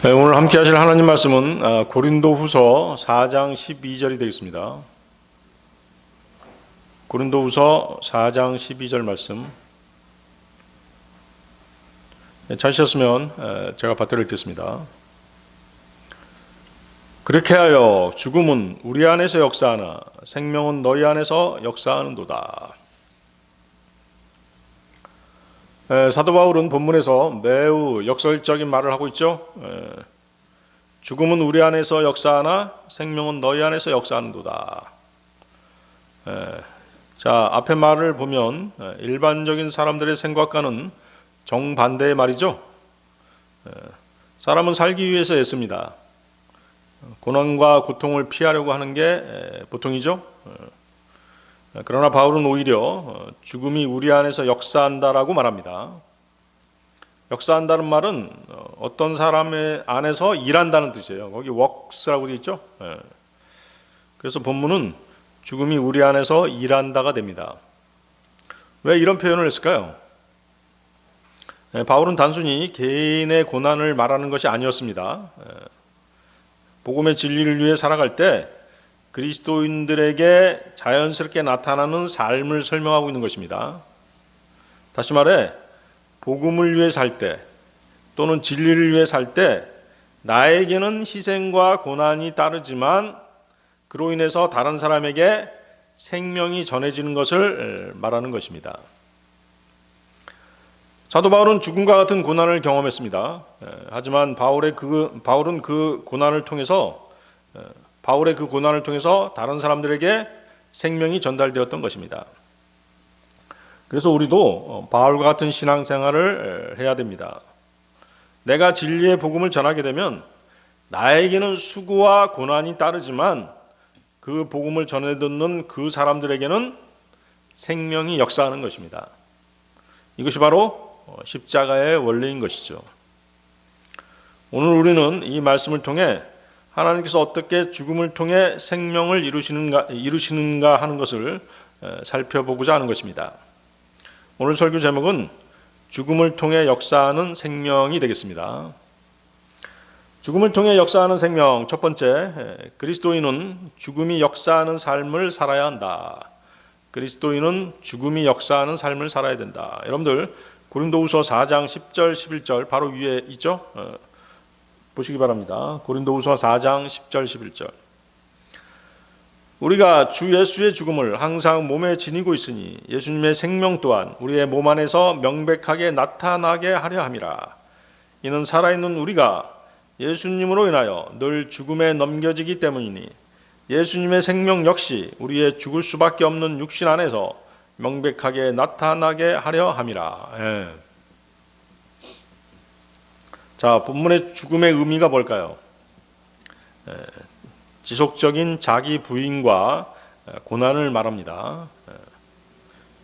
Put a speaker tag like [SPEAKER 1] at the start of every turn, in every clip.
[SPEAKER 1] 네, 오늘 함께 하실 하나님 말씀은 고린도후서 4장 12절이 되겠습니다. 고린도후서 4장 12절 말씀. 찾으셨으면 제가 받들어 읽겠습니다. 그렇게 하여 죽음은 우리 안에서 역사하나 생명은 너희 안에서 역사하는도다. 사도 바울은 본문에서 매우 역설적인 말을 하고 있죠. 죽음은 우리 안에서 역사하나 생명은 너희 안에서 역사하는도다. 자, 앞에 말을 보면 일반적인 사람들의 생각과는 정반대의 말이죠. 사람은 살기 위해서 애씁니다. 고난과 고통을 피하려고 하는 게 보통이죠. 그러나 바울은 오히려 죽음이 우리 안에서 역사한다라고 말합니다. 역사한다는 말은 어떤 사람의 안에서 일한다는 뜻이에요. 거기 works라고 되어 있죠. 그래서 본문은 죽음이 우리 안에서 일한다가 됩니다. 왜 이런 표현을 했을까요? 바울은 단순히 개인의 고난을 말하는 것이 아니었습니다. 복음의 진리를 위해 살아갈 때 그리스도인들에게 자연스럽게 나타나는 삶을 설명하고 있는 것입니다. 다시 말해 복음을 위해 살 때 또는 진리를 위해 살 때 나에게는 희생과 고난이 따르지만 그로 인해서 다른 사람에게 생명이 전해지는 것을 말하는 것입니다. 사도 바울은 죽음과 같은 고난을 경험했습니다. 하지만 바울은 그 고난을 통해서 다른 사람들에게 생명이 전달되었던 것입니다. 그래서 우리도 바울과 같은 신앙생활을 해야 됩니다. 내가 진리의 복음을 전하게 되면 나에게는 수고와 고난이 따르지만 그 복음을 전해 듣는 그 사람들에게는 생명이 역사하는 것입니다. 이것이 바로 십자가의 원리인 것이죠. 오늘 우리는 이 말씀을 통해 하나님께서 어떻게 죽음을 통해 생명을 이루시는가 하는 것을 살펴보고자 하는 것입니다. 오늘 설교 제목은 죽음을 통해 역사하는 생명이 되겠습니다. 죽음을 통해 역사하는 생명, 첫 번째, 그리스도인은 죽음이 역사하는 삶을 살아야 한다. 그리스도인은 죽음이 역사하는 삶을 살아야 된다. 여러분들 고린도후서 4장 10절 11절 바로 위에 있죠? 보시기 바랍니다. 고린도후서 4장 10절 11절. 우리가 주 예수의 죽음을 항상 몸에 지니고 있으니 예수님의 생명 또한 우리의 몸 안에서 명백하게 나타나게 하려 함이라. 이는 살아있는 우리가 예수님으로 인하여 늘 죽음에 넘겨지기 때문이니 예수님의 생명 역시 우리의 죽을 수밖에 없는 육신 안에서 명백하게 나타나게 하려 함이라. 자, 본문의 죽음의 의미가 뭘까요? 지속적인 자기 부인과 고난을 말합니다.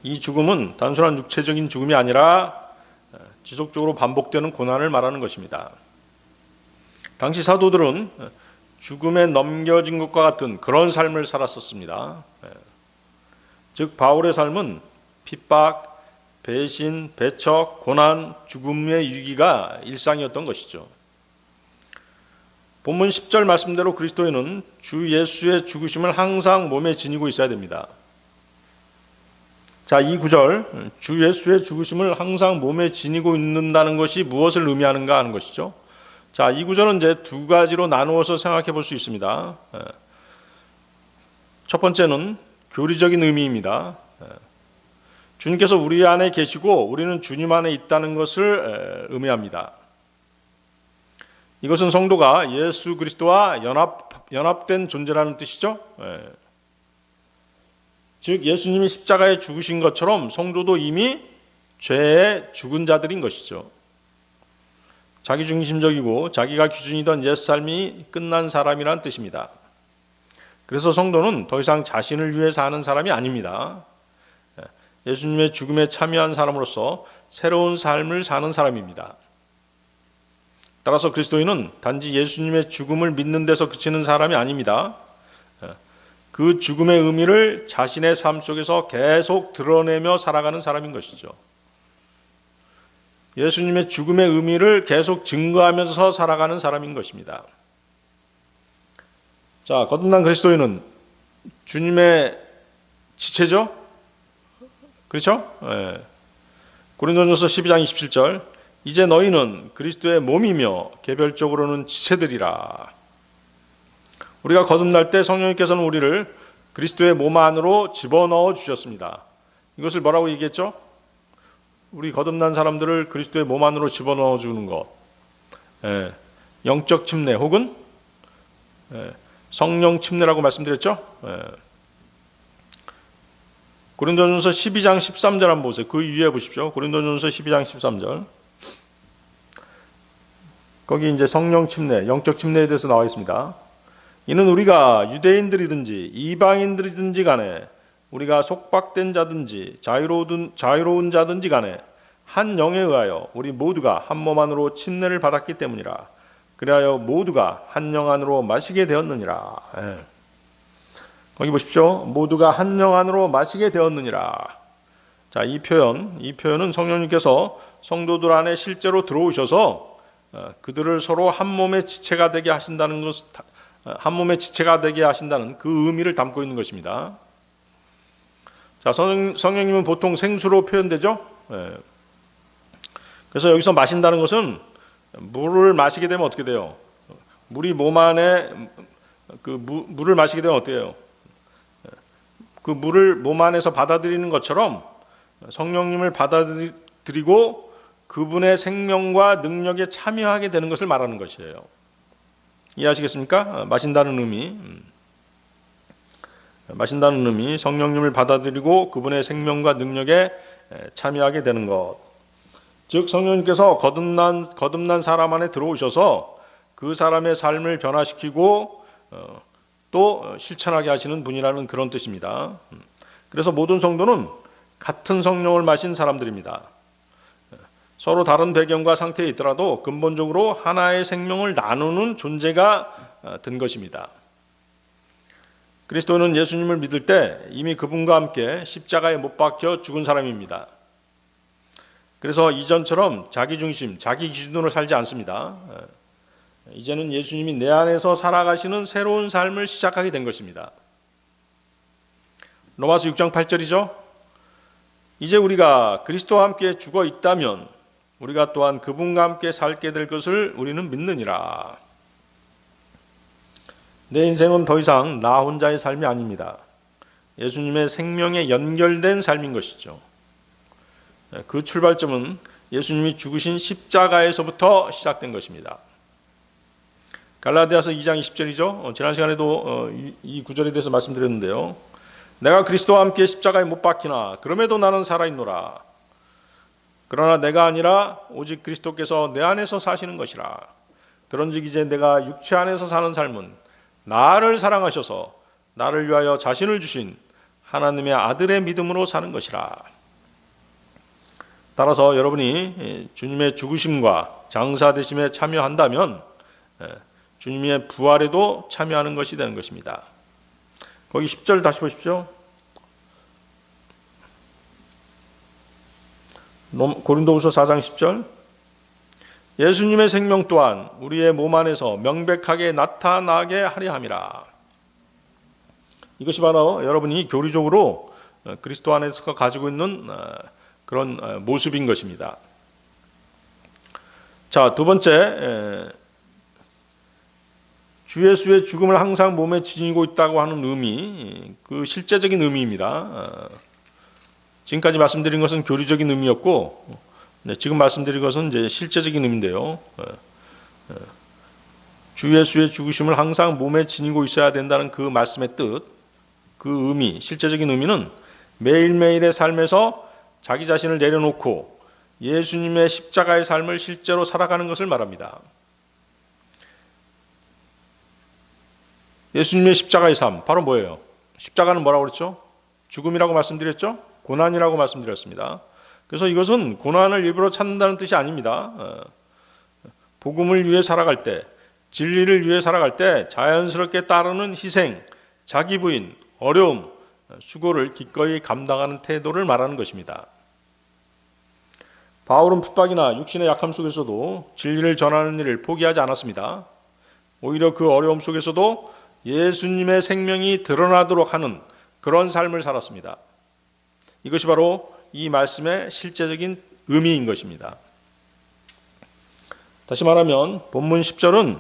[SPEAKER 1] 이 죽음은 단순한 육체적인 죽음이 아니라 지속적으로 반복되는 고난을 말하는 것입니다. 당시 사도들은 죽음에 넘겨진 것과 같은 그런 삶을 살았었습니다. 즉 바울의 삶은 핍박, 배신, 배척, 고난, 죽음의 위기가 일상이었던 것이죠. 본문 10절 말씀대로 그리스도인은 주 예수의 죽으심을 항상 몸에 지니고 있어야 됩니다. 자, 이 구절, 주 예수의 죽으심을 항상 몸에 지니고 있는다는 것이 무엇을 의미하는가 하는 것이죠. 자, 이 구절은 이제 두 가지로 나누어서 생각해 볼 수 있습니다. 첫 번째는 교리적인 의미입니다. 주님께서 우리 안에 계시고 우리는 주님 안에 있다는 것을 의미합니다. 이것은 성도가 예수 그리스도와 연합된 존재라는 뜻이죠. 즉 예수님이 십자가에 죽으신 것처럼 성도도 이미 죄에 죽은 자들인 것이죠. 자기중심적이고 자기가 기준이던 옛삶이 끝난 사람이란 뜻입니다. 그래서 성도는 더 이상 자신을 위해 사는 사람이 아닙니다. 예수님의 죽음에 참여한 사람으로서 새로운 삶을 사는 사람입니다. 따라서 그리스도인은 단지 예수님의 죽음을 믿는 데서 그치는 사람이 아닙니다. 그 죽음의 의미를 자신의 삶 속에서 계속 드러내며 살아가는 사람인 것이죠. 예수님의 죽음의 의미를 계속 증거하면서 살아가는 사람인 것입니다. 자, 거듭난 그리스도인은 주님의 지체죠? 그렇죠? 예. 고린도전서 12장 27절, 이제 너희는 그리스도의 몸이며 개별적으로는 지체들이라. 우리가 거듭날 때 성령님께서는 우리를 그리스도의 몸 안으로 집어넣어 주셨습니다. 이것을 뭐라고 얘기했죠? 우리 거듭난 사람들을 그리스도의 몸 안으로 집어넣어 주는 것, 영적 침례 혹은 성령 침례라고 말씀드렸죠. 고린도전서 12장 13절 한번 보세요. 그 위에 보십시오. 고린도전서 12장 13절. 거기 이제 성령 침례, 영적 침례에 대해서 나와 있습니다. 이는 우리가 유대인들이든지 이방인들이든지 간에, 우리가 속박된 자든지 자유로운 자든지 간에 한 영에 의하여 우리 모두가 한 몸 안으로 침례를 받았기 때문이라. 그리하여 모두가 한 영 안으로 마시게 되었느니라. 거기 보십시오. 모두가 한 영 안으로 마시게 되었느니라. 자, 이 표현은 성령님께서 성도들 안에 실제로 들어오셔서 그들을 서로 한 몸의 지체가 되게 하신다는 것, 한 몸의 지체가 되게 하신다는 그 의미를 담고 있는 것입니다. 자, 성령님은 보통 생수로 표현되죠. 그래서 여기서 마신다는 것은 물을 마시게 되면 어떻게 돼요? 물이 몸 안에 물을 마시게 되면 어때요? 그 물을 몸 안에서 받아들이는 것처럼 성령님을 받아들이고 그분의 생명과 능력에 참여하게 되는 것을 말하는 것이에요. 이해하시겠습니까? 마신다는 의미, 성령님을 받아들이고 그분의 생명과 능력에 참여하게 되는 것. 즉 성령님께서 거듭난 사람 안에 들어오셔서 그 사람의 삶을 변화시키고 또 실천하게 하시는 분이라는 그런 뜻입니다. 그래서 모든 성도는 같은 성령을 마신 사람들입니다. 서로 다른 배경과 상태에 있더라도 근본적으로 하나의 생명을 나누는 존재가 된 것입니다. 그리스도는 예수님을 믿을 때 이미 그분과 함께 십자가에 못 박혀 죽은 사람입니다. 그래서 이전처럼 자기 중심, 자기 기준으로 살지 않습니다. 이제는 예수님이 내 안에서 살아가시는 새로운 삶을 시작하게 된 것입니다. 로마서 6장 8절이죠. 이제 우리가 그리스도와 함께 죽어 있다면 우리가 또한 그분과 함께 살게 될 것을 우리는 믿느니라. 내 인생은 더 이상 나 혼자의 삶이 아닙니다. 예수님의 생명에 연결된 삶인 것이죠. 그 출발점은 예수님이 죽으신 십자가에서부터 시작된 것입니다. 갈라디아서 2장 20절이죠. 지난 시간에도 이 구절에 대해서 말씀드렸는데요. 내가 그리스도와 함께 십자가에 못 박히나 그럼에도 나는 살아있노라. 그러나 내가 아니라 오직 그리스도께서 내 안에서 사시는 것이라. 그런즉 이제 내가 육체 안에서 사는 삶은 나를 사랑하셔서 나를 위하여 자신을 주신 하나님의 아들의 믿음으로 사는 것이라. 따라서 여러분이 주님의 죽으심과 장사되심에 참여한다면 주님의 부활에도 참여하는 것이 되는 것입니다. 거기 10절 다시 보십시오. 고린도후서 4장 10절. 예수님의 생명 또한 우리의 몸 안에서 명백하게 나타나게 하려 함이라. 이것이 바로 여러분이 교리적으로 그리스도 안에서 가지고 있는 그런 모습인 것입니다. 자, 두 번째, 주 예수의 죽음을 항상 몸에 지니고 있다고 하는 의미, 그 실제적인 의미입니다. 지금까지 말씀드린 것은 교리적인 의미였고, 지금 말씀드린 것은 이제 실제적인 의미인데요. 주 예수의 죽으심을 항상 몸에 지니고 있어야 된다는 그 말씀의 뜻, 그 의미, 실제적인 의미는 매일매일의 삶에서 자기 자신을 내려놓고 예수님의 십자가의 삶을 실제로 살아가는 것을 말합니다. 예수님의 십자가의 삶, 바로 뭐예요? 십자가는 뭐라고 그랬죠? 죽음이라고 말씀드렸죠? 고난이라고 말씀드렸습니다. 그래서 이것은 고난을 일부러 찾는다는 뜻이 아닙니다. 복음을 위해 살아갈 때, 진리를 위해 살아갈 때 자연스럽게 따르는 희생, 자기 부인, 어려움, 수고를 기꺼이 감당하는 태도를 말하는 것입니다. 바울은 핍박이나 육신의 약함 속에서도 진리를 전하는 일을 포기하지 않았습니다. 오히려 그 어려움 속에서도 예수님의 생명이 드러나도록 하는 그런 삶을 살았습니다. 이것이 바로 이 말씀의 실제적인 의미인 것입니다. 다시 말하면 본문 10절은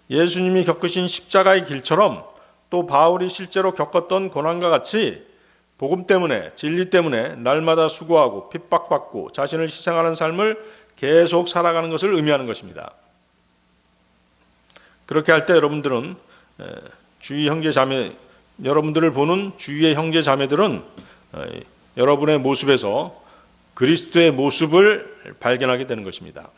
[SPEAKER 1] 예수님이 겪으신 십자가의 길처럼 또 바울이 실제로 겪었던 고난과 같이 복음 때문에, 진리 때문에 날마다 수고하고 핍박받고 자신을 희생하는 삶을 계속 살아가는 것을 의미하는 것입니다. 그렇게 할 때 여러분들은 주위 형제 자매, 여러분들을 보는 주위의 형제 자매들은 여러분의 모습에서 그리스도의 모습을 발견하게 되는 것입니다.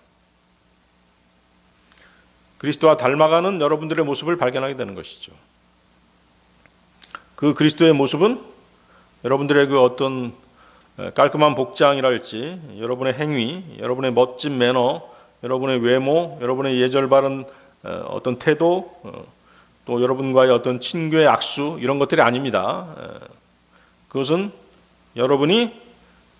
[SPEAKER 1] 그리스도와 닮아가는 여러분들의 모습을 발견하게 되는 것이죠. 그 그리스도의 모습은 여러분들의 그 어떤 깔끔한 복장이랄지, 여러분의 행위, 여러분의 멋진 매너, 여러분의 외모, 여러분의 예절 바른 어떤 태도, 또 여러분과의 어떤 친교의 악수, 이런 것들이 아닙니다. 그것은 여러분이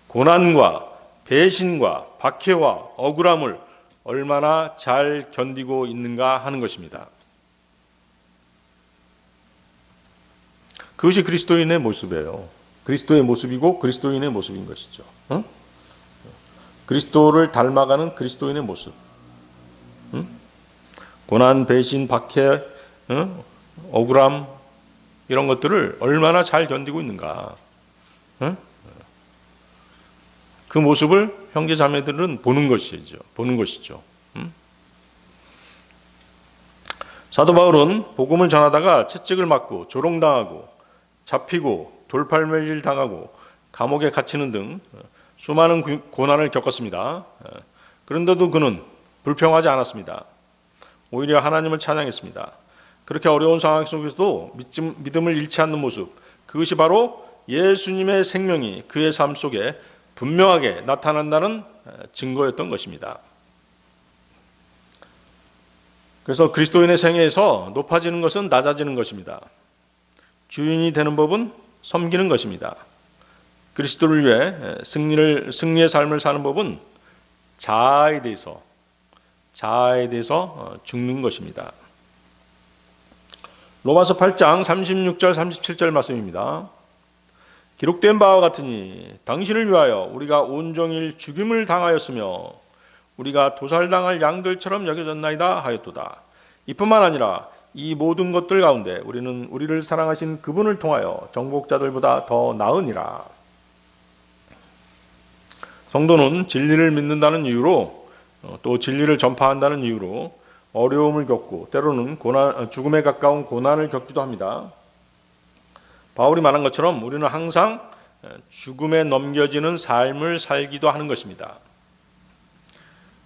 [SPEAKER 1] 고난과 배신과 박해와 억울함을 얼마나 잘 견디고 있는가 하는 것입니다. 그것이 그리스도인의 모습이에요. 그리스도의 모습이고 그리스도인의 모습인 것이죠. 그리스도를 닮아가는 그리스도인의 모습. 고난, 배신, 박해, 억울함 이런 것들을 얼마나 잘 견디고 있는가. 그 모습을 형제 자매들은 보는 것이죠. 사도 바울은 복음을 전하다가 채찍을 맞고 조롱당하고 잡히고 돌팔매질 당하고 감옥에 갇히는 등 수많은 고난을 겪었습니다. 그런데도 그는 불평하지 않았습니다. 오히려 하나님을 찬양했습니다. 그렇게 어려운 상황 속에서도 믿음을 잃지 않는 모습, 그것이 바로 예수님의 생명이 그의 삶 속에 분명하게 나타난다는 증거였던 것입니다. 그래서 그리스도인의 생애에서 높아지는 것은 낮아지는 것입니다. 주인이 되는 법은 섬기는 것입니다. 그리스도를 위해 승리의 삶을 사는 법은 자아에 대해서 죽는 것입니다. 로마서 8장 36절 37절 말씀입니다. 기록된 바와 같으니 당신을 위하여 우리가 온종일 죽임을 당하였으며 우리가 도살당할 양들처럼 여겨졌나이다 하였도다. 이뿐만 아니라 이 모든 것들 가운데 우리는 우리를 사랑하신 그분을 통하여 정복자들보다 더 나으니라. 성도는 진리를 믿는다는 이유로 또 진리를 전파한다는 이유로 어려움을 겪고 때로는 죽음에 가까운 고난을 겪기도 합니다. 바울이 말한 것처럼 우리는 항상 죽음에 넘겨지는 삶을 살기도 하는 것입니다.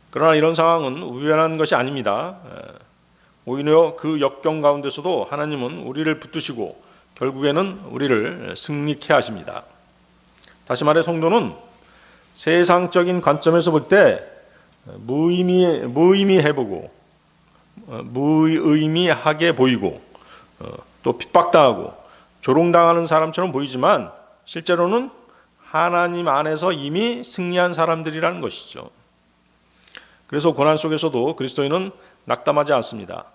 [SPEAKER 1] 그러나 이런 상황은 우연한 것이 아닙니다. 오히려 그 역경 가운데서도 하나님은 우리를 붙드시고 결국에는 우리를 승리케 하십니다. 다시 말해 성도는 세상적인 관점에서 볼 때 무의미해보고 무의미하게 보이고 또 핍박당하고 조롱당하는 사람처럼 보이지만 실제로는 하나님 안에서 이미 승리한 사람들이라는 것이죠. 그래서 고난 속에서도 그리스도인은 낙담하지 않습니다.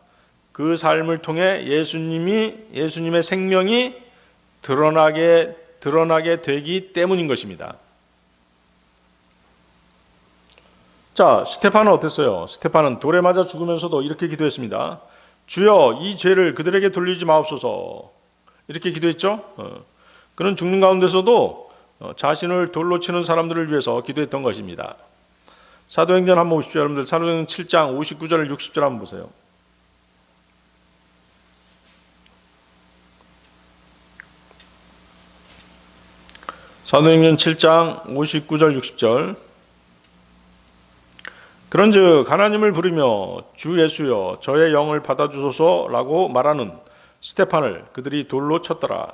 [SPEAKER 1] 그 삶을 통해 예수님의 생명이 드러나게 되기 때문인 것입니다. 자, 스테판은 어땠어요? 스테판은 돌에 맞아 죽으면서도 이렇게 기도했습니다. 주여, 이 죄를 그들에게 돌리지 마옵소서. 이렇게 기도했죠. 그는 죽는 가운데서도 자신을 돌로 치는 사람들을 위해서 기도했던 것입니다. 사도행전 한번 보십시오. 여러분들 사도행전 7장 59절 60절 한번 보세요. 사도행전 7장 59절 60절. 그런즉 하나님을 부르며 주 예수여 저의 영을 받아주소서라고 말하는 스테판을 그들이 돌로 쳤더라.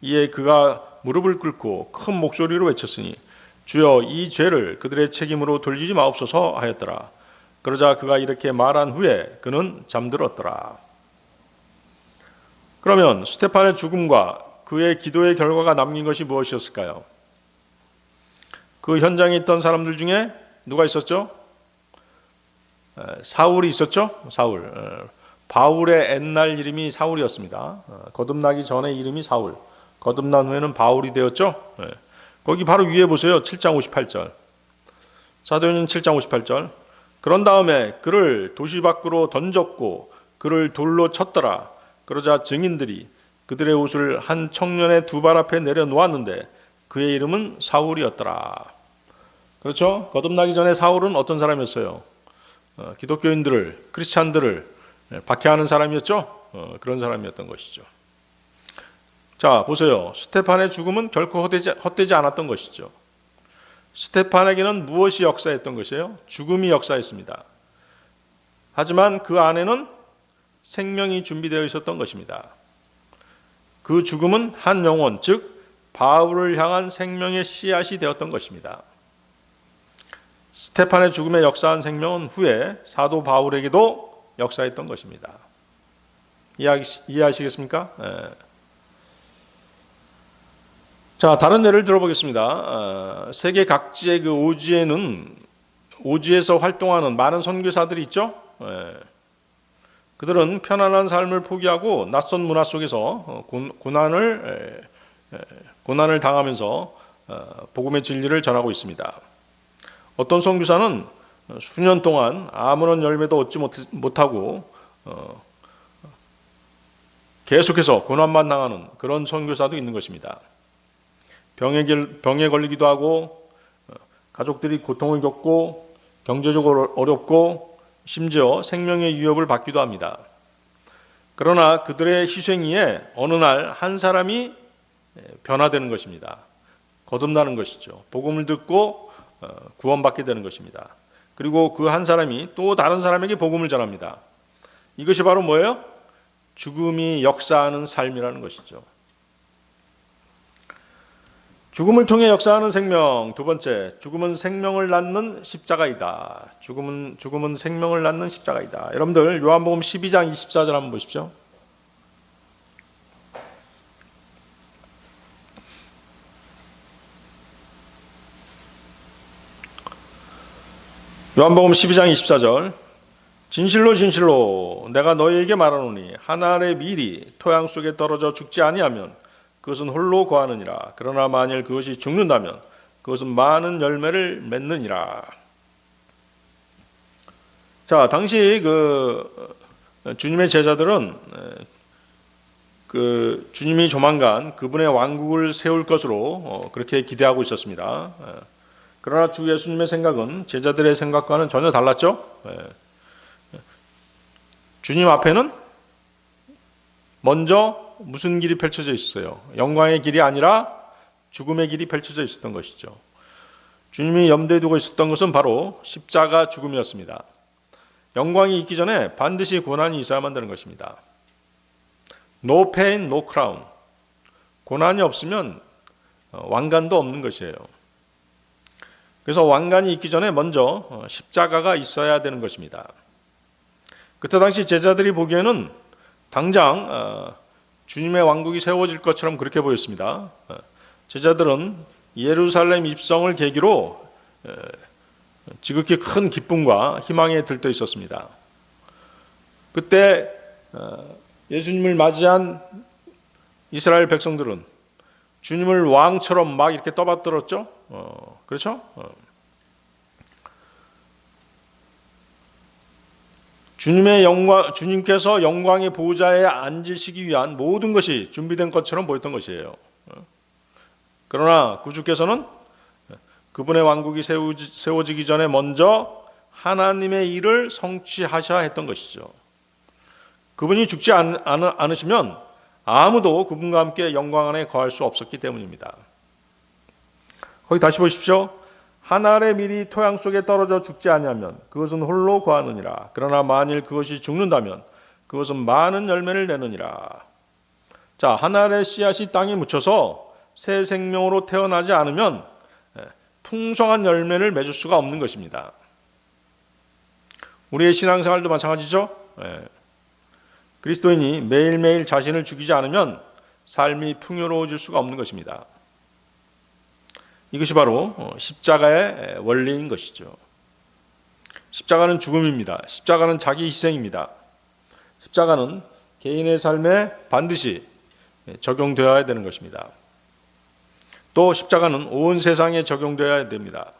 [SPEAKER 1] 이에 그가 무릎을 꿇고 큰 목소리로 외쳤으니 주여 이 죄를 그들의 책임으로 돌리지 마옵소서 하였더라. 그러자 그가 이렇게 말한 후에 그는 잠들었더라. 그러면 스테판의 죽음과 그의 기도의 결과가 남긴 것이 무엇이었을까요? 그 현장에 있던 사람들 중에 누가 있었죠? 사울이 있었죠? 사울. 바울의 옛날 이름이 사울이었습니다. 거듭나기 전에 이름이 사울. 거듭난 후에는 바울이 되었죠? 거기 바로 위에 보세요. 7장 58절. 사도행전 7장 58절. 그런 다음에 그를 도시 밖으로 던졌고 그를 돌로 쳤더라. 그러자 증인들이 그들의 옷을 한 청년의 두 발 앞에 내려놓았는데 그의 이름은 사울이었더라. 그렇죠? 거듭나기 전에 사울은 어떤 사람이었어요? 기독교인들을, 크리스찬들을 박해하는 사람이었죠? 그런 사람이었던 것이죠. 자, 보세요. 스테판의 죽음은 결코 헛되지 않았던 것이죠. 스테판에게는 무엇이 역사했던 것이에요? 죽음이 역사했습니다. 하지만 그 안에는 생명이 준비되어 있었던 것입니다. 그 죽음은 한 영혼, 즉 바울을 향한 생명의 씨앗이 되었던 것입니다. 스테판의 죽음에 역사한 생명은 후에 사도 바울에게도 역사했던 것입니다. 이해하시겠습니까? 자, 다른 예를 들어보겠습니다. 세계 각지의 그 오지에서 활동하는 많은 선교사들이 있죠. 그들은 편안한 삶을 포기하고 낯선 문화 속에서 고난을 당하면서 복음의 진리를 전하고 있습니다. 어떤 선교사는 수년 동안 아무런 열매도 얻지 못하고 계속해서 고난만 당하는 그런 선교사도 있는 것입니다. 병에 걸리기도 하고 가족들이 고통을 겪고 경제적으로 어렵고 심지어 생명의 위협을 받기도 합니다. 그러나 그들의 희생위에 어느 날 한 사람이 변화되는 것입니다. 거듭나는 것이죠. 복음을 듣고 구원받게 되는 것입니다. 그리고 그 한 사람이 또 다른 사람에게 복음을 전합니다. 이것이 바로 뭐예요? 죽음이 역사하는 삶이라는 것이죠. 죽음을 통해 역사하는 생명. 두 번째, 죽음은 생명을 낳는 십자가이다. 죽음은 생명을 낳는 십자가이다. 여러분들 요한복음 12장 24절 한번 보십시오. 요한복음 12장 24절. 진실로 진실로 내가 너희에게 말하노니 한 알의 밀이 토양 속에 떨어져 죽지 아니하면 그것은 홀로 거하느니라. 그러나 만일 그것이 죽는다면 그것은 많은 열매를 맺느니라. 자, 당시 주님의 제자들은 주님이 조만간 그분의 왕국을 세울 것으로 그렇게 기대하고 있었습니다. 그러나 주 예수님의 생각은 제자들의 생각과는 전혀 달랐죠. 주님 앞에는 먼저 무슨 길이 펼쳐져 있어요? 영광의 길이 아니라 죽음의 길이 펼쳐져 있었던 것이죠. 주님이 염두에 두고 있었던 것은 바로 십자가 죽음이었습니다. 영광이 있기 전에 반드시 고난이 있어야만 되는 것입니다. No pain, no crown. 고난이 없으면 왕관도 없는 것이에요. 그래서 왕관이 있기 전에 먼저 십자가가 있어야 되는 것입니다. 그때 당시 제자들이 보기에는 당장 주님의 왕국이 세워질 것처럼 그렇게 보였습니다. 제자들은 예루살렘 입성을 계기로 지극히 큰 기쁨과 희망에 들떠 있었습니다. 그때 예수님을 맞이한 이스라엘 백성들은 주님을 왕처럼 막 이렇게 떠받들었죠. 그렇죠? 주님께서 영광의 보좌에 앉으시기 위한 모든 것이 준비된 것처럼 보였던 것이에요. 그러나 구주께서는 그분의 왕국이 세워지기 전에 먼저 하나님의 일을 성취하셔야 했던 것이죠. 그분이 죽지 않으시면 아무도 그분과 함께 영광 안에 거할 수 없었기 때문입니다. 거기 다시 보십시오. 한 알의 밀이 토양 속에 떨어져 죽지 아니하면 그것은 홀로 거하느니라. 그러나 만일 그것이 죽는다면 그것은 많은 열매를 내느니라. 자, 한 알의 씨앗이 땅에 묻혀서 새 생명으로 태어나지 않으면 풍성한 열매를 맺을 수가 없는 것입니다. 우리의 신앙생활도 마찬가지죠. 그리스도인이 매일매일 자신을 죽이지 않으면 삶이 풍요로워질 수가 없는 것입니다. 이것이 바로 십자가의 원리인 것이죠. 십자가는 죽음입니다. 십자가는 자기 희생입니다. 십자가는 개인의 삶에 반드시 적용되어야 되는 것입니다. 또 십자가는 온 세상에 적용되어야 됩니다.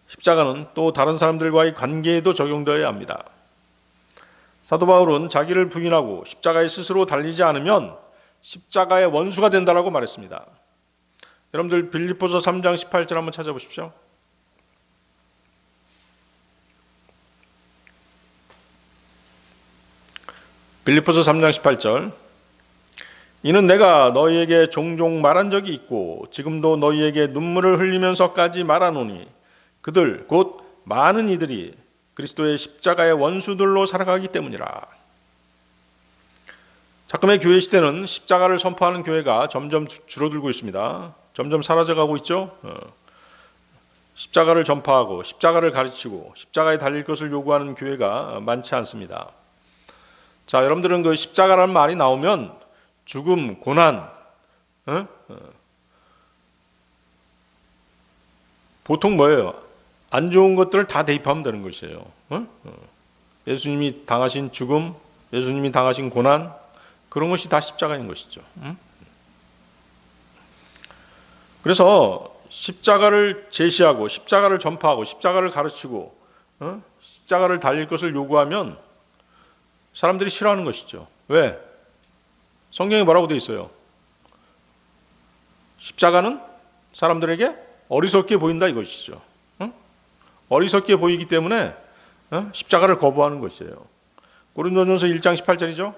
[SPEAKER 1] 십자가는 또 다른 사람들과의 관계에도 적용되어야 합니다. 사도 바울은 자기를 부인하고 십자가에 스스로 달리지 않으면 십자가의 원수가 된다라고 말했습니다. 여러분들 빌립보서 3장 18절 한번 찾아보십시오. 빌립보서 3장 18절. 이는 내가 너희에게 종종 말한 적이 있고 지금도 너희에게 눈물을 흘리면서까지 말하노니 그들 곧 많은 이들이 그리스도의 십자가의 원수들로 살아가기 때문이라. 작금의 교회 시대는 십자가를 선포하는 교회가 점점 줄어들고 있습니다. 점점 사라져가고 있죠. 십자가를 전파하고 십자가를 가르치고 십자가에 달릴 것을 요구하는 교회가 많지 않습니다. 자, 여러분들은 그 십자가라는 말이 나오면 죽음, 고난, 보통 뭐예요? 안 좋은 것들을 다 대입하면 되는 것이에요. 예수님이 당하신 죽음, 예수님이 당하신 고난, 그런 것이 다 십자가인 것이죠. 그래서 십자가를 제시하고 십자가를 전파하고 십자가를 가르치고 십자가를 달릴 것을 요구하면 사람들이 싫어하는 것이죠. 왜? 성경에 뭐라고 되어 있어요? 십자가는 사람들에게 어리석게 보인다 이것이죠. 어리석게 보이기 때문에 십자가를 거부하는 것이에요. 고린도전서 1장 18절이죠.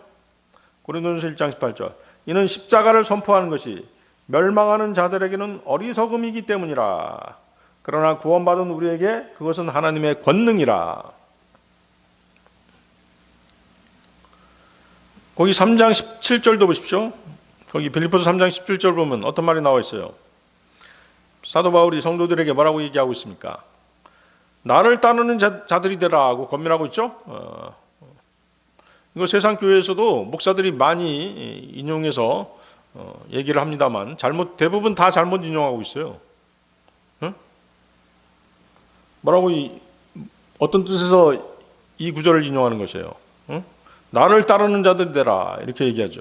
[SPEAKER 1] 고린도전서 1장 18절. 이는 십자가를 선포하는 것이 멸망하는 자들에게는 어리석음이기 때문이라. 그러나 구원받은 우리에게 그것은 하나님의 권능이라. 거기 3장 17절도 보십시오. 거기 빌립보서 3장 17절 보면 어떤 말이 나와 있어요? 사도 바울이 성도들에게 뭐라고 얘기하고 있습니까? 나를 따르는 자들이 되라 하고 권면하고 있죠. 이거 세상 교회에서도 목사들이 많이 인용해서 얘기를 합니다만 대부분 다 잘못 인용하고 있어요. 뭐라고 어떤 뜻에서 이 구절을 인용하는 것이에요? 나를 따르는 자들이 되라 이렇게 얘기하죠.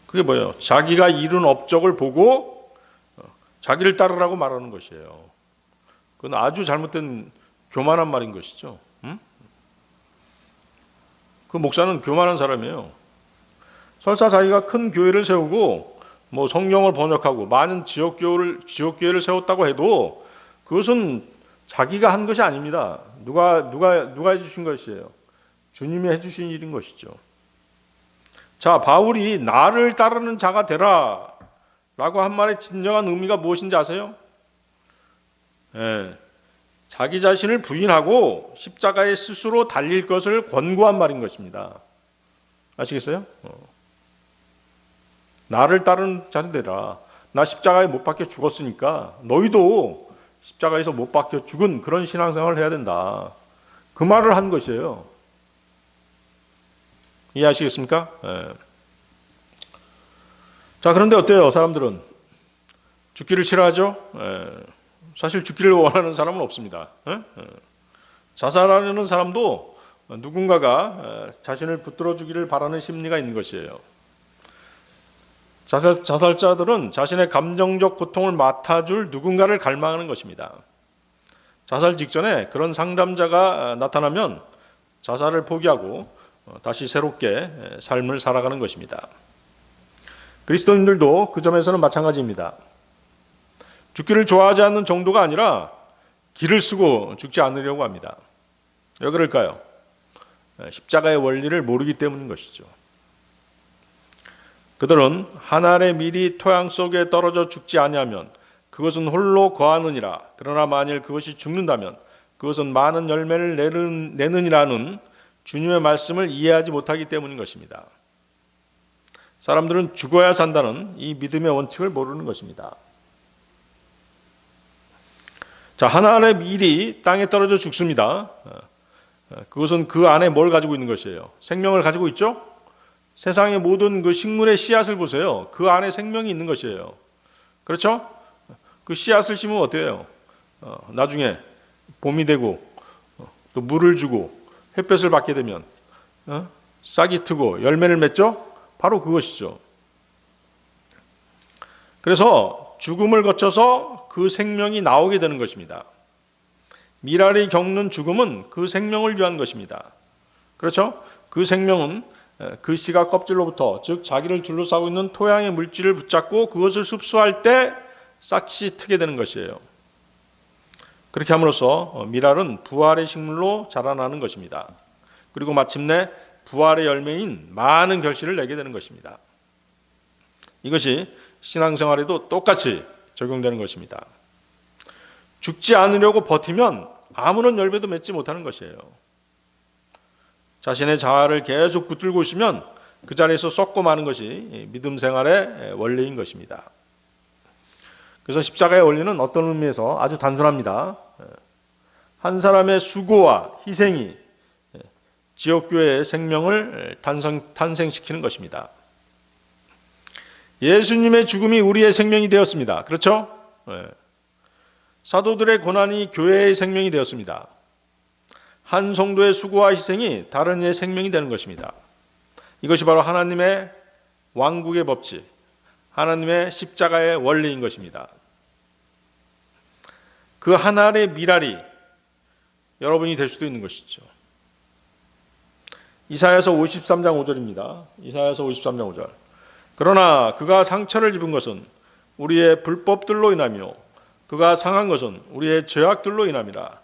[SPEAKER 1] 그게 뭐예요? 자기가 이룬 업적을 보고 자기를 따르라고 말하는 것이에요. 그건 아주 잘못된 교만한 말인 것이죠. 그 목사는 교만한 사람이에요. 설사 자기가 큰 교회를 세우고 뭐 성경을 번역하고 많은 지역교회를 세웠다고 해도 그것은 자기가 한 것이 아닙니다. 누가 해주신 것이에요? 주님이 해주신 일인 것이죠. 자, 바울이 나를 따르는 자가 되라 라고 한 말의 진정한 의미가 무엇인지 아세요? 자기 자신을 부인하고 십자가에 스스로 달릴 것을 권고한 말인 것입니다. 아시겠어요? 나를 따르는 자는 되라. 나 십자가에 못 박혀 죽었으니까 너희도 십자가에서 못 박혀 죽은 그런 신앙생활을 해야 된다. 그 말을 한 것이에요. 이해하시겠습니까? 자, 그런데 어때요? 사람들은 죽기를 싫어하죠? 사실 죽기를 원하는 사람은 없습니다. 자살하려는 사람도 누군가가 자신을 붙들어 주기를 바라는 심리가 있는 것이에요. 자살자들은 자신의 감정적 고통을 맡아줄 누군가를 갈망하는 것입니다. 자살 직전에 그런 상담자가 나타나면 자살을 포기하고 다시 새롭게 삶을 살아가는 것입니다. 그리스도인들도 그 점에서는 마찬가지입니다. 죽기를 좋아하지 않는 정도가 아니라 기를 쓰고 죽지 않으려고 합니다. 왜 그럴까요? 십자가의 원리를 모르기 때문인 것이죠. 그들은 한 알의 밀이 토양 속에 떨어져 죽지 아니하면 그것은 홀로 거하느니라. 그러나 만일 그것이 죽는다면 그것은 많은 열매를 내느니라는 주님의 말씀을 이해하지 못하기 때문인 것입니다. 사람들은 죽어야 산다는 이 믿음의 원칙을 모르는 것입니다. 자, 한 알의 밀이 땅에 떨어져 죽습니다. 그것은 그 안에 뭘 가지고 있는 것이에요? 생명을 가지고 있죠? 세상의 모든 그 식물의 씨앗을 보세요. 그 안에 생명이 있는 것이에요. 그렇죠? 그 씨앗을 심으면 어때요? 나중에 봄이 되고 또 물을 주고 햇볕을 받게 되면 싹이 트고 열매를 맺죠? 바로 그것이죠. 그래서 죽음을 거쳐서 그 생명이 나오게 되는 것입니다. 미랄이 겪는 죽음은 그 생명을 위한 것입니다. 그렇죠? 그 생명은 그 씨가 껍질로부터, 즉 자기를 둘러싸고 있는 토양의 물질을 붙잡고 그것을 흡수할 때 싹이 트게 되는 것이에요. 그렇게 함으로써 미랄은 부활의 식물로 자라나는 것입니다. 그리고 마침내 부활의 열매인 많은 결실을 내게 되는 것입니다. 이것이 신앙생활에도 똑같이 적용되는 것입니다. 죽지 않으려고 버티면 아무런 열매도 맺지 못하는 것이에요. 자신의 자아를 계속 붙들고 있으면 그 자리에서 썩고 마는 것이 믿음 생활의 원리인 것입니다. 그래서 십자가의 원리는 어떤 의미에서 아주 단순합니다. 한 사람의 수고와 희생이 지역교회의 생명을 탄생시키는 것입니다. 예수님의 죽음이 우리의 생명이 되었습니다. 그렇죠? 사도들의 고난이 교회의 생명이 되었습니다. 한 성도의 수고와 희생이 다른 이의 생명이 되는 것입니다. 이것이 바로 하나님의 왕국의 법칙, 하나님의 십자가의 원리인 것입니다. 그 한 알의 미랄이 여러분이 될 수도 있는 것이죠. 이사야서 53장 5절입니다. 이사야서 53장 5절. 그러나 그가 상처를 입은 것은 우리의 불법들로 인하며 그가 상한 것은 우리의 죄악들로 인함이라.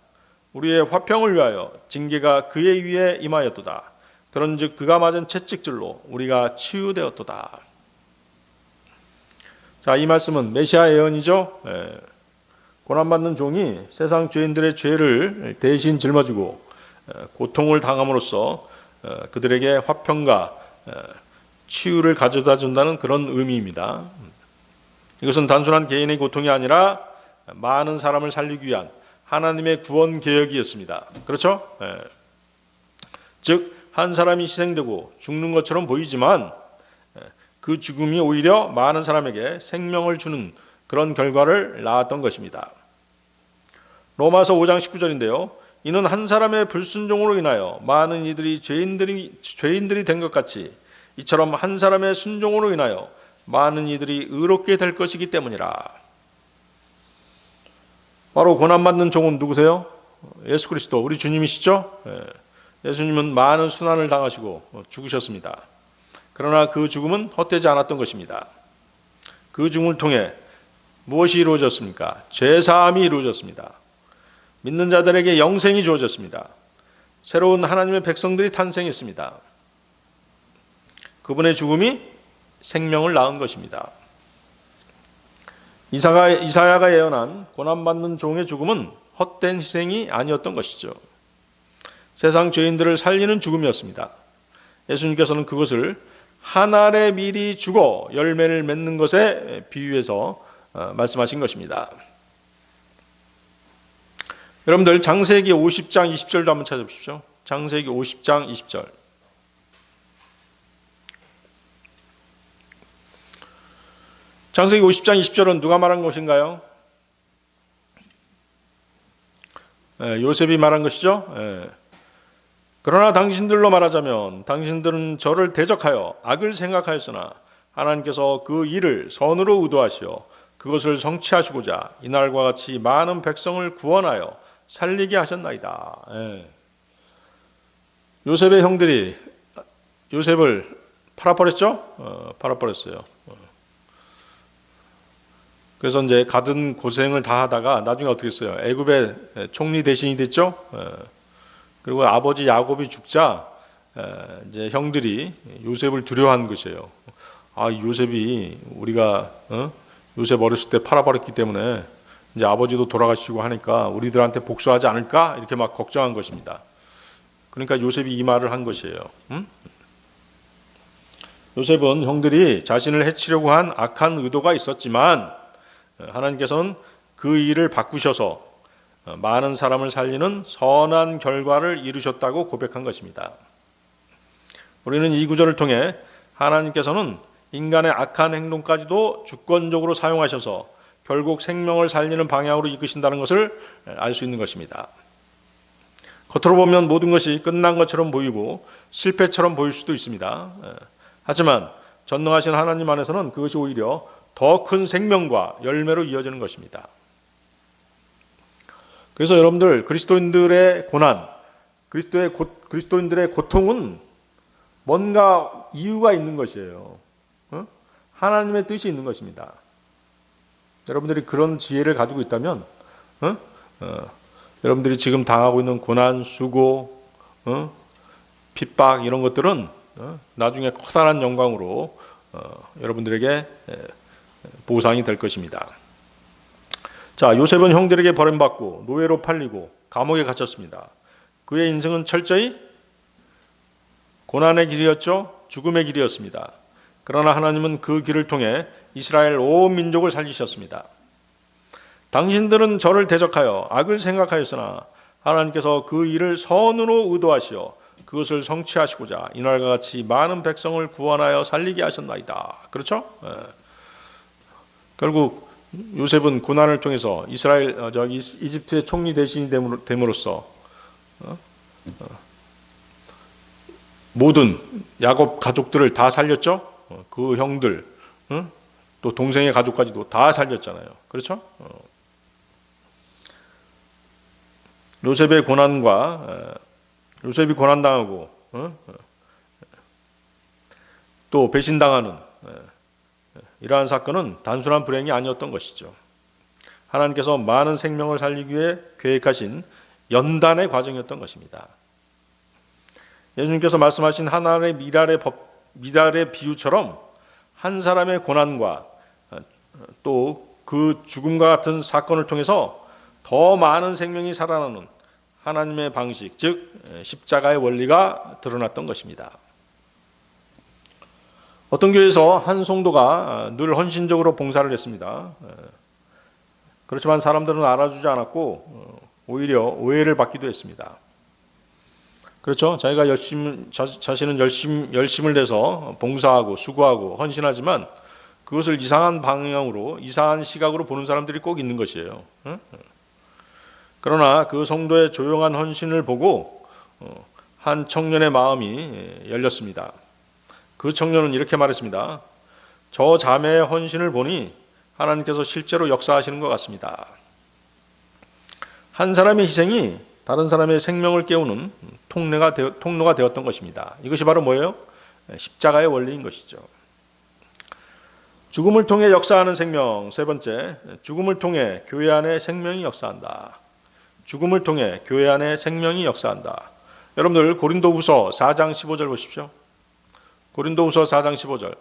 [SPEAKER 1] 우리의 화평을 위하여 징계가 그의 위에 임하였도다. 그런즉 그가 맞은 채찍질로 우리가 치유되었도다. 자, 이 말씀은 메시아 예언이죠. 고난받는 종이 세상 죄인들의 죄를 대신 짊어지고 고통을 당함으로써 그들에게 화평과 치유를 가져다 준다는 그런 의미입니다. 이것은 단순한 개인의 고통이 아니라 많은 사람을 살리기 위한 하나님의 구원 계획이었습니다. 그렇죠? 즉 한 사람이 희생되고 죽는 것처럼 보이지만 그 죽음이 오히려 많은 사람에게 생명을 주는 그런 결과를 낳았던 것입니다. 로마서 5장 19절인데요. 이는 한 사람의 불순종으로 인하여 많은 이들이 죄인들이 된 것 같이 이처럼 한 사람의 순종으로 인하여 많은 이들이 의롭게 될 것이기 때문이라. 바로 고난받는 종은 누구세요? 예수 그리스도, 우리 주님이시죠? 예수님은 많은 순환을 당하시고 죽으셨습니다. 그러나 그 죽음은 헛되지 않았던 것입니다. 그 죽음을 통해 무엇이 이루어졌습니까? 죄사함이 이루어졌습니다. 믿는 자들에게 영생이 주어졌습니다. 새로운 하나님의 백성들이 탄생했습니다. 그분의 죽음이 생명을 낳은 것입니다. 이사야가 예언한 고난받는 종의 죽음은 헛된 희생이 아니었던 것이죠. 세상 죄인들을 살리는 죽음이었습니다. 예수님께서는 그것을 한 알에 미리 죽어 열매를 맺는 것에 비유해서 말씀하신 것입니다. 여러분들 창세기 50장 20절도 한번 찾아보십시오. 창세기 50장 20절. 창세기 50장 20절은 누가 말한 것인가요? 요셉이 말한 것이죠. 그러나 당신들로 말하자면 당신들은 저를 대적하여 악을 생각하였으나 하나님께서 그 일을 선으로 의도하시어 그것을 성취하시고자 이날과 같이 많은 백성을 구원하여 살리게 하셨나이다. 요셉의 형들이 요셉을 팔아버렸죠? 팔아버렸어요. 그래서 이제 가든 고생을 다 하다가 나중에 어떻게 했어요? 애굽의 총리 대신이 됐죠? 그리고 아버지 야곱이 죽자 이제 형들이 요셉을 두려워한 것이에요. 아, 요셉이 우리가 요셉 어렸을 때 팔아버렸기 때문에 이제 아버지도 돌아가시고 하니까 우리들한테 복수하지 않을까? 이렇게 막 걱정한 것입니다. 그러니까 요셉이 이 말을 한 것이에요. 요셉은 형들이 자신을 해치려고 한 악한 의도가 있었지만 하나님께서는 그 일을 바꾸셔서 많은 사람을 살리는 선한 결과를 이루셨다고 고백한 것입니다. 우리는 이 구절을 통해 하나님께서는 인간의 악한 행동까지도 주권적으로 사용하셔서 결국 생명을 살리는 방향으로 이끄신다는 것을 알 수 있는 것입니다. 겉으로 보면 모든 것이 끝난 것처럼 보이고 실패처럼 보일 수도 있습니다. 하지만 전능하신 하나님 안에서는 그것이 오히려 더 큰 생명과 열매로 이어지는 것입니다. 그래서 여러분들 그리스도인들의 고난, 그리스도인들의 고통은 뭔가 이유가 있는 것이에요. 하나님의 뜻이 있는 것입니다. 여러분들이 그런 지혜를 가지고 있다면 여러분들이 지금 당하고 있는 고난, 수고, 핍박 이런 것들은 나중에 커다란 영광으로 여러분들에게 보상이 될 것입니다. 자, 요셉은 형들에게 버림받고 노예로 팔리고 감옥에 갇혔습니다. 그의 인생은 철저히 고난의 길이었죠. 죽음의 길이었습니다. 그러나 하나님은 그 길을 통해 이스라엘 온 민족을 살리셨습니다. 당신들은 저를 대적하여 악을 생각하였으나 하나님께서 그 일을 선으로 의도하시어 그것을 성취하시고자 이날과 같이 많은 백성을 구원하여 살리게 하셨나이다. 그렇죠? 결국 요셉은 고난을 통해서 이집트의 총리 대신이 됨으로써 모든 야곱 가족들을 다 살렸죠. 그 형들, 또 동생의 가족까지도 다 살렸잖아요. 그렇죠? 요셉이 고난당하고 또 배신당하는 이러한 사건은 단순한 불행이 아니었던 것이죠. 하나님께서 많은 생명을 살리기 위해 계획하신 연단의 과정이었던 것입니다. 예수님께서 말씀하신 하나의 미랄의 비유처럼 한 사람의 고난과 또 그 죽음과 같은 사건을 통해서 더 많은 생명이 살아나는 하나님의 방식, 즉 십자가의 원리가 드러났던 것입니다. 어떤 교회에서 한 성도가 늘 헌신적으로 봉사를 했습니다. 그렇지만 사람들은 알아주지 않았고 오히려 오해를 받기도 했습니다. 그렇죠? 자기가 자신은 열심을 내서 봉사하고 수고하고 헌신하지만 그것을 이상한 방향으로, 이상한 시각으로 보는 사람들이 꼭 있는 것이에요. 그러나 그 성도의 조용한 헌신을 보고 한 청년의 마음이 열렸습니다. 그 청년은 이렇게 말했습니다. 저 자매의 헌신을 보니 하나님께서 실제로 역사하시는 것 같습니다. 한 사람의 희생이 다른 사람의 생명을 깨우는 통로가 되었던 것입니다. 이것이 바로 뭐예요? 십자가의 원리인 것이죠. 죽음을 통해 역사하는 생명. 세 번째, 죽음을 통해 교회 안에 생명이 역사한다. 죽음을 통해 교회 안에 생명이 역사한다. 여러분들 고린도후서 4장 15절 보십시오. 고린도후서 4장 15절.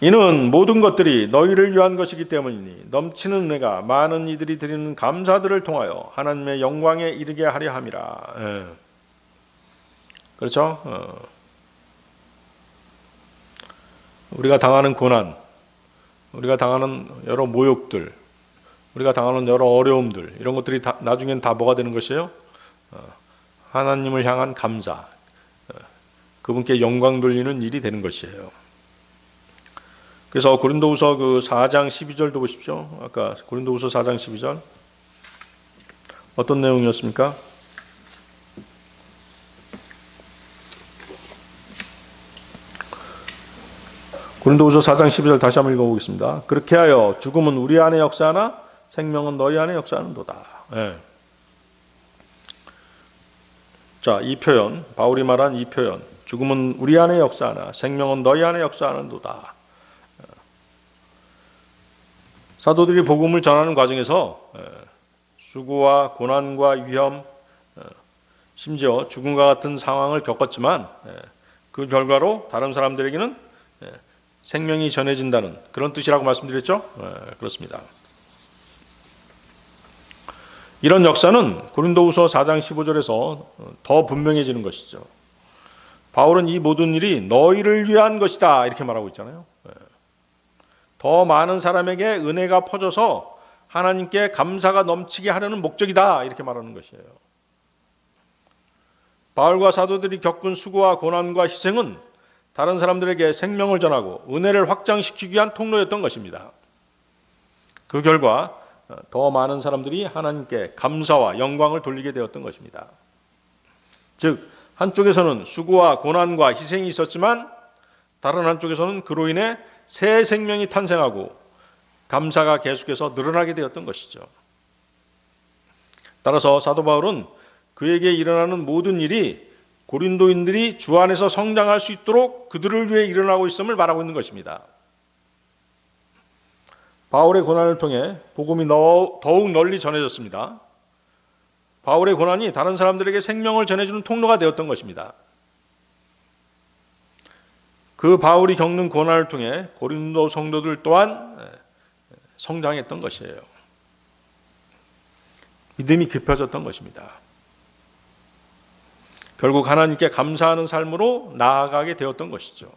[SPEAKER 1] 이는 모든 것들이 너희를 위한 것이기 때문이니 넘치는 은혜가 많은 이들이 드리는 감사들을 통하여 하나님의 영광에 이르게 하려 함이라. 그렇죠? 우리가 당하는 고난, 우리가 당하는 여러 모욕들, 우리가 당하는 여러 어려움들, 이런 것들이 나중엔 다 뭐가 되는 것이에요? 하나님을 향한 감사, 그분께 영광 돌리는 일이 되는 것이에요. 그래서 고린도후서 그 4장 12절도 보십시오. 아까 고린도후서 4장 12절 어떤 내용이었습니까? 고린도후서 4장 12절 다시 한번 읽어보겠습니다. 그렇게 하여 죽음은 우리 안에 역사하나 생명은 너희 안에 역사하는도다. 네. 자, 이 표현, 바울이 말한 이 표현, 죽음은 우리 안에 역사하나 생명은 너희 안에 역사하는도다. 사도들이 복음을 전하는 과정에서 수고와 고난과 위험, 심지어 죽음과 같은 상황을 겪었지만 그 결과로 다른 사람들에게는 생명이 전해진다는 그런 뜻이라고 말씀드렸죠? 그렇습니다. 이런 역사는 고린도후서 4장 15절에서 더 분명해지는 것이죠. 바울은 이 모든 일이 너희를 위한 것이다 이렇게 말하고 있잖아요. 더 많은 사람에게 은혜가 퍼져서 하나님께 감사가 넘치게 하려는 목적이다 이렇게 말하는 것이에요. 바울과 사도들이 겪은 수고와 고난과 희생은 다른 사람들에게 생명을 전하고 은혜를 확장시키기 위한 통로였던 것입니다. 그 결과 더 많은 사람들이 하나님께 감사와 영광을 돌리게 되었던 것입니다. 즉 한쪽에서는 수고와 고난과 희생이 있었지만 다른 한쪽에서는 그로 인해 새 생명이 탄생하고 감사가 계속해서 늘어나게 되었던 것이죠. 따라서 사도 바울은 그에게 일어나는 모든 일이 고린도인들이 주 안에서 성장할 수 있도록 그들을 위해 일어나고 있음을 말하고 있는 것입니다. 바울의 고난을 통해 복음이 더욱 널리 전해졌습니다. 바울의 고난이 다른 사람들에게 생명을 전해주는 통로가 되었던 것입니다. 그 바울이 겪는 고난을 통해 고린도 성도들 또한 성장했던 것이에요. 믿음이 깊어졌던 것입니다. 결국 하나님께 감사하는 삶으로 나아가게 되었던 것이죠.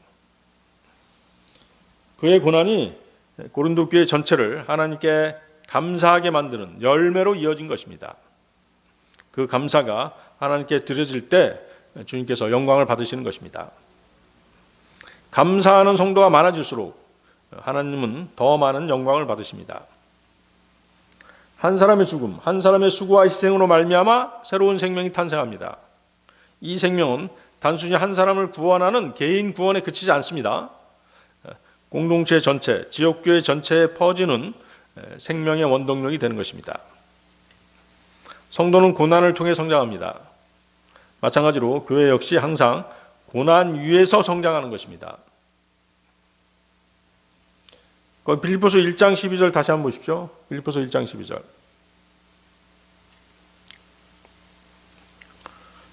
[SPEAKER 1] 그의 고난이 고린도 교회 전체를 하나님께 감사하게 만드는 열매로 이어진 것입니다. 그 감사가 하나님께 드려질 때 주님께서 영광을 받으시는 것입니다. 감사하는 성도가 많아질수록 하나님은 더 많은 영광을 받으십니다. 한 사람의 죽음, 한 사람의 수고와 희생으로 말미암아 새로운 생명이 탄생합니다. 이 생명은 단순히 한 사람을 구원하는 개인 구원에 그치지 않습니다. 공동체 전체, 지역교회 전체에 퍼지는 생명의 원동력이 되는 것입니다. 성도는 고난을 통해 성장합니다. 마찬가지로 교회 역시 항상 고난 위에서 성장하는 것입니다. 빌립보서 1장 12절 다시 한번 보십시오. 빌립보서 1장 12절.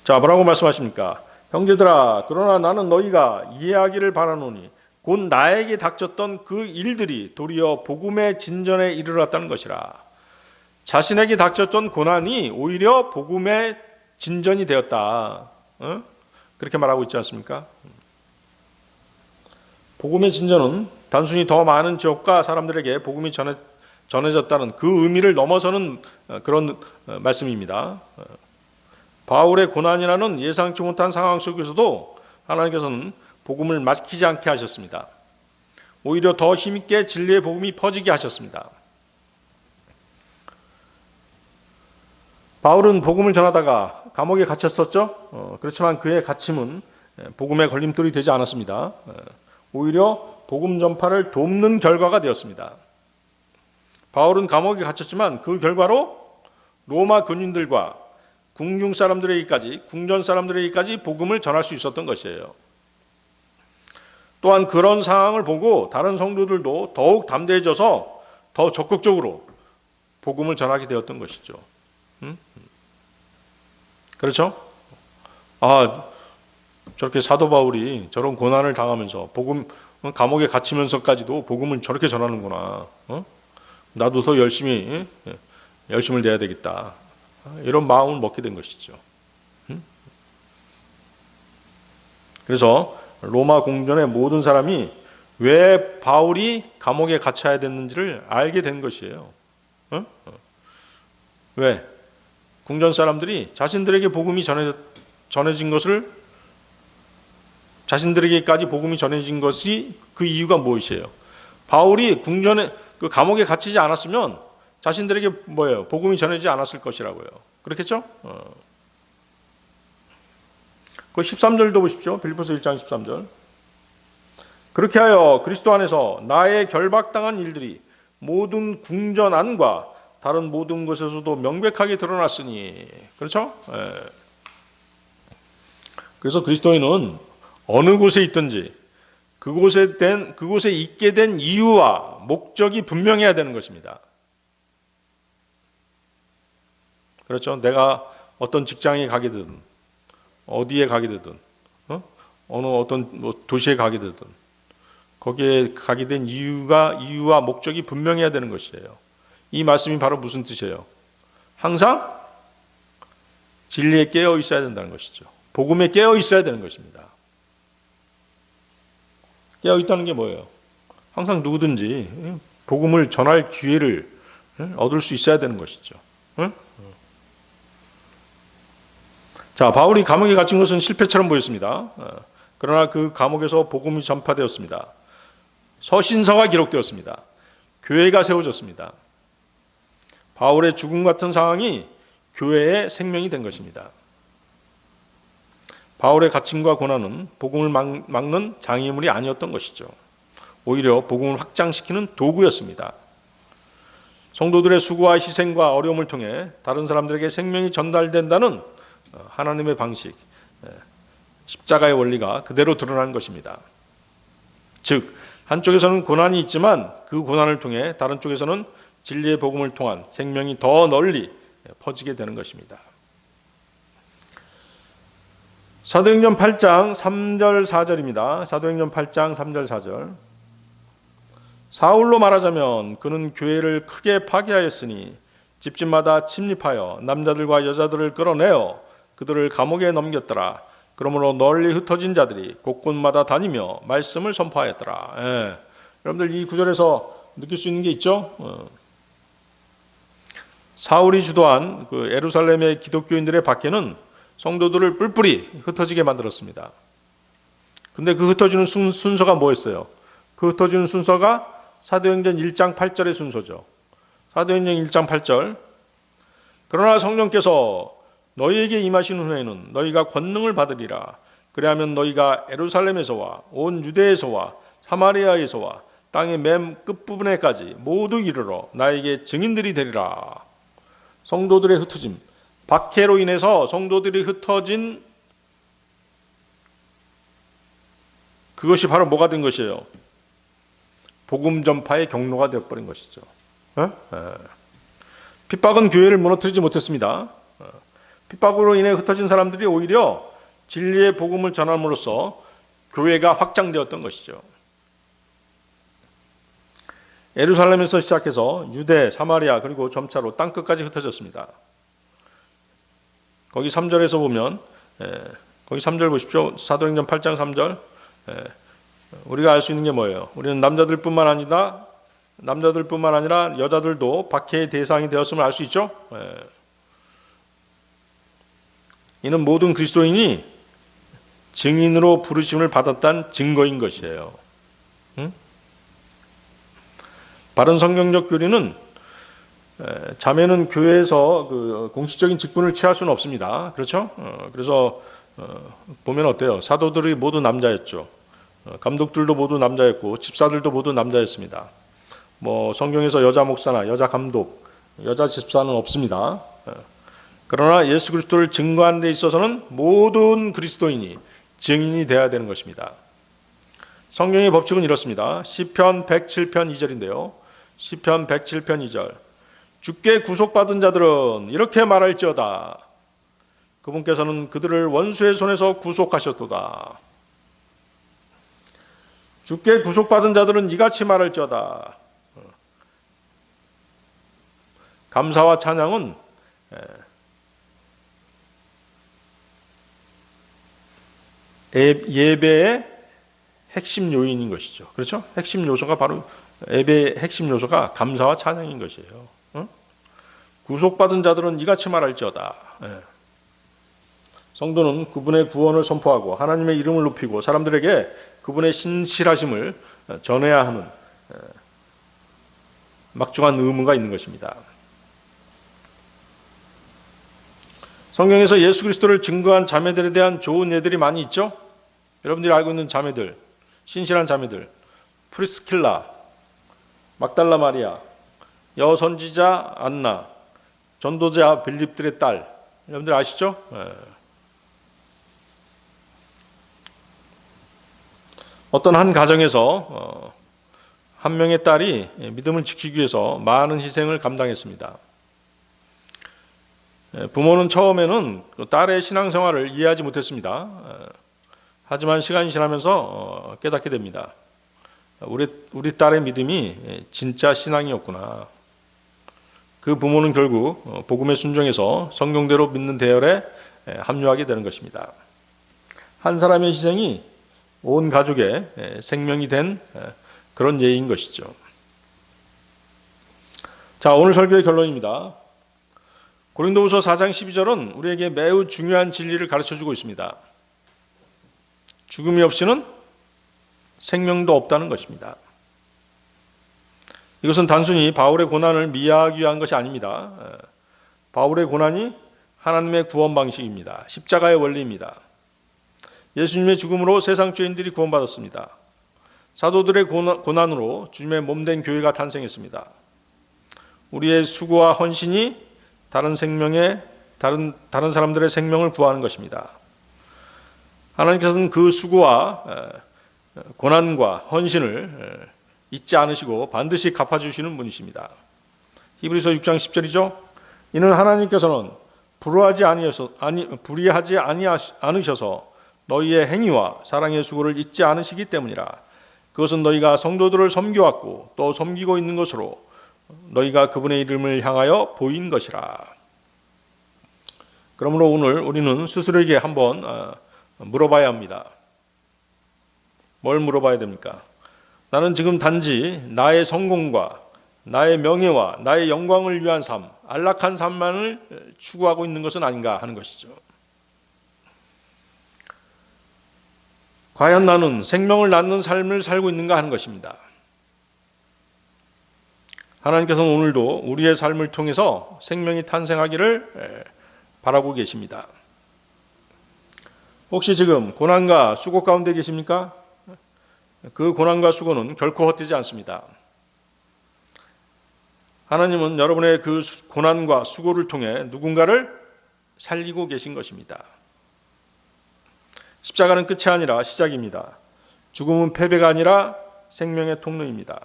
[SPEAKER 1] 자, 뭐라고 말씀하십니까? 형제들아, 그러나 나는 너희가 이해하기를 바라노니 곧 나에게 닥쳤던 그 일들이 도리어 복음의 진전에 이르렀다는 것이라. 자신에게 닥쳤던 고난이 오히려 복음의 진전이 되었다. 그렇게 말하고 있지 않습니까? 복음의 진전은 단순히 더 많은 지역과 사람들에게 복음이 전해졌다는 그 의미를 넘어서는 그런 말씀입니다. 바울의 고난이라는 예상치 못한 상황 속에서도 하나님께서는 복음을 막히지 않게 하셨습니다. 오히려 더 힘있게 진리의 복음이 퍼지게 하셨습니다. 바울은 복음을 전하다가 감옥에 갇혔었죠. 그렇지만 그의 갇힘은 복음의 걸림돌이 되지 않았습니다. 오히려 복음 전파를 돕는 결과가 되었습니다. 바울은 감옥에 갇혔지만 그 결과로 로마 군인들과 궁중 사람들에게까지, 궁전 사람들에게까지 복음을 전할 수 있었던 것이에요. 또한 그런 상황을 보고 다른 성도들도 더욱 담대해져서 더 적극적으로 복음을 전하게 되었던 것이죠. 그렇죠? 저렇게 사도 바울이 저런 고난을 당하면서 복음, 감옥에 갇히면서까지도 복음을 저렇게 전하는구나. 나도 더 열심을 내야 되겠다. 이런 마음을 먹게 된 것이죠. 그래서 로마 궁전의 모든 사람이 왜 바울이 감옥에 갇혀야 됐는지를 알게 된 것이에요. 왜? 궁전 사람들이 자신들에게 복음이 전해진 것을, 자신들에게까지 복음이 전해진 것이 그 이유가 무엇이에요? 바울이 그 감옥에 갇히지 않았으면 자신들에게 뭐예요? 복음이 전해지지 않았을 것이라고요. 그렇겠죠? 그 13절도 보십시오. 빌립보서 1장 13절. 그렇게 하여 그리스도 안에서 나의 결박당한 일들이 모든 궁전 안과 다른 모든 곳에서도 명백하게 드러났으니. 그렇죠? 그래서 그리스도인은 어느 곳에 있든지 그곳에 있게 된 이유와 목적이 분명해야 되는 것입니다. 그렇죠? 내가 어떤 직장에 가게 되든, 어디에 가게 되든, 어떤 도시에 가게 되든, 거기에 가게 된 이유와 목적이 분명해야 되는 것이에요. 이 말씀이 바로 무슨 뜻이에요? 항상 진리에 깨어 있어야 된다는 것이죠. 복음에 깨어 있어야 되는 것입니다. 깨어 있다는 게 뭐예요? 항상 누구든지 복음을 전할 기회를 얻을 수 있어야 되는 것이죠. 자, 바울이 감옥에 갇힌 것은 실패처럼 보였습니다. 그러나 그 감옥에서 복음이 전파되었습니다. 서신서가 기록되었습니다. 교회가 세워졌습니다. 바울의 죽음 같은 상황이 교회의 생명이 된 것입니다. 바울의 갇힘과 고난은 복음을 막는 장애물이 아니었던 것이죠. 오히려 복음을 확장시키는 도구였습니다. 성도들의 수고와 희생과 어려움을 통해 다른 사람들에게 생명이 전달된다는 하나님의 방식, 십자가의 원리가 그대로 드러난 것입니다. 즉, 한쪽에서는 고난이 있지만 그 고난을 통해 다른 쪽에서는 진리의 복음을 통한 생명이 더 널리 퍼지게 되는 것입니다. 사도행전 8장 3절 4절입니다. 사도행전 8장 3절 4절. 사울로 말하자면 그는 교회를 크게 파괴하였으니 집집마다 침입하여 남자들과 여자들을 끌어내어 그들을 감옥에 넘겼더라. 그러므로 널리 흩어진 자들이 곳곳마다 다니며 말씀을 선포하였더라. 예. 여러분들 이 구절에서 느낄 수 있는 게 있죠? 사울이 주도한 그 예루살렘의 기독교인들의 박해는 성도들을 뿔뿔이 흩어지게 만들었습니다. 근데 그 흩어지는 순서가 뭐였어요? 그 흩어지는 순서가 사도행전 1장 8절의 순서죠. 사도행전 1장 8절. 그러나 성령께서 너희에게 임하신 후에는 너희가 권능을 받으리라. 그리하면 너희가 예루살렘에서와 온 유대에서와 사마리아에서와 땅의 맨 끝부분에까지 모두 이르러 나에게 증인들이 되리라. 성도들의 흩어짐, 박해로 인해서 성도들이 흩어진 그것이 바로 뭐가 된 것이에요? 복음 전파의 경로가 되어버린 것이죠. 핍박은 교회를 무너뜨리지 못했습니다. 핍박으로 인해 흩어진 사람들이 오히려 진리의 복음을 전함으로써 교회가 확장되었던 것이죠. 예루살렘에서 시작해서 유대, 사마리아 그리고 점차로 땅끝까지 흩어졌습니다. 거기 3절에서 보면 거기 3절 보십시오. 사도행전 8장 3절. 우리가 알 수 있는 게 뭐예요? 우리는 남자들뿐만 아니라 여자들도 박해의 대상이 되었음을 알 수 있죠. 이는 모든 그리스도인이 증인으로 부르심을 받았다는 증거인 것이에요. 바른 성경적 교리는 자매는 교회에서 그 공식적인 직분을 취할 수는 없습니다. 그렇죠? 그래서 보면 어때요? 사도들이 모두 남자였죠. 감독들도 모두 남자였고 집사들도 모두 남자였습니다. 뭐 성경에서 여자 목사나 여자 감독, 여자 집사는 없습니다. 그러나 예수 그리스도를 증거하는 데 있어서는 모든 그리스도인이 증인이 되어야 되는 것입니다. 성경의 법칙은 이렇습니다. 시편 107편 2절인데요. 시편 107편 2절. 주께 구속받은 자들은 이렇게 말할지어다. 그분께서는 그들을 원수의 손에서 구속하셨도다. 주께 구속받은 자들은 이같이 말할지어다. 감사와 찬양은 예배의 핵심 요인인 것이죠. 그렇죠? 핵심 요소가 바로 예배의 핵심 요소가 감사와 찬양인 것이에요. 구속받은 자들은 이같이 말할지어다. 성도는 그분의 구원을 선포하고 하나님의 이름을 높이고 사람들에게 그분의 신실하심을 전해야 하는 막중한 의무가 있는 것입니다. 성경에서 예수 그리스도를 증거한 자매들에 대한 좋은 예들이 많이 있죠? 여러분들이 알고 있는 자매들, 신실한 자매들, 프리스킬라, 막달라 마리아, 여선지자 안나, 전도자 빌립들의 딸, 여러분들 아시죠? 어떤 한 가정에서 한 명의 딸이 믿음을 지키기 위해서 많은 희생을 감당했습니다. 부모는 처음에는 딸의 신앙생활을 이해하지 못했습니다. 하지만 시간이 지나면서 깨닫게 됩니다. 우리 딸의 믿음이 진짜 신앙이었구나. 그 부모는 결국 복음에 순종해서 성경대로 믿는 대열에 합류하게 되는 것입니다. 한 사람의 희생이 온 가족의 생명이 된 그런 예인 것이죠. 자, 오늘 설교의 결론입니다. 고린도후서 4장 12절은 우리에게 매우 중요한 진리를 가르쳐주고 있습니다. 죽음이 없이는 생명도 없다는 것입니다. 이것은 단순히 바울의 고난을 미화하기 위한 것이 아닙니다. 바울의 고난이 하나님의 구원 방식입니다. 십자가의 원리입니다. 예수님의 죽음으로 세상 죄인들이 구원받았습니다. 사도들의 고난으로 주님의 몸된 교회가 탄생했습니다. 우리의 수고와 헌신이 다른 사람들의 생명을 구하는 것입니다. 하나님께서는 그 수고와 고난과 헌신을 잊지 않으시고 반드시 갚아주시는 분이십니다. 히브리서 6장 10절이죠. 이는 하나님께서는 불의하지 않으셔서 너희의 행위와 사랑의 수고를 잊지 않으시기 때문이라. 그것은 너희가 성도들을 섬겨왔고 또 섬기고 있는 것으로 너희가 그분의 이름을 향하여 보인 것이라. 그러므로 오늘 우리는 스스로에게 한번 물어봐야 합니다. 뭘 물어봐야 됩니까? 나는 지금 단지 나의 성공과 나의 명예와 나의 영광을 위한 삶, 안락한 삶만을 추구하고 있는 것은 아닌가 하는 것이죠. 과연 나는 생명을 낳는 삶을 살고 있는가 하는 것입니다. 하나님께서는 오늘도 우리의 삶을 통해서 생명이 탄생하기를 바라고 계십니다. 혹시 지금 고난과 수고 가운데 계십니까? 그 고난과 수고는 결코 헛되지 않습니다. 하나님은 여러분의 그 고난과 수고를 통해 누군가를 살리고 계신 것입니다. 십자가는 끝이 아니라 시작입니다. 죽음은 패배가 아니라 생명의 통로입니다.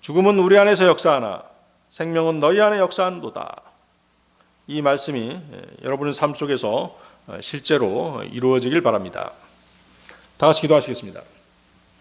[SPEAKER 1] 죽음은 우리 안에서 역사하나 생명은 너희 안에 역사한도다. 이 말씀이 여러분의 삶 속에서 실제로 이루어지길 바랍니다. 다 같이 기도하시겠습니다.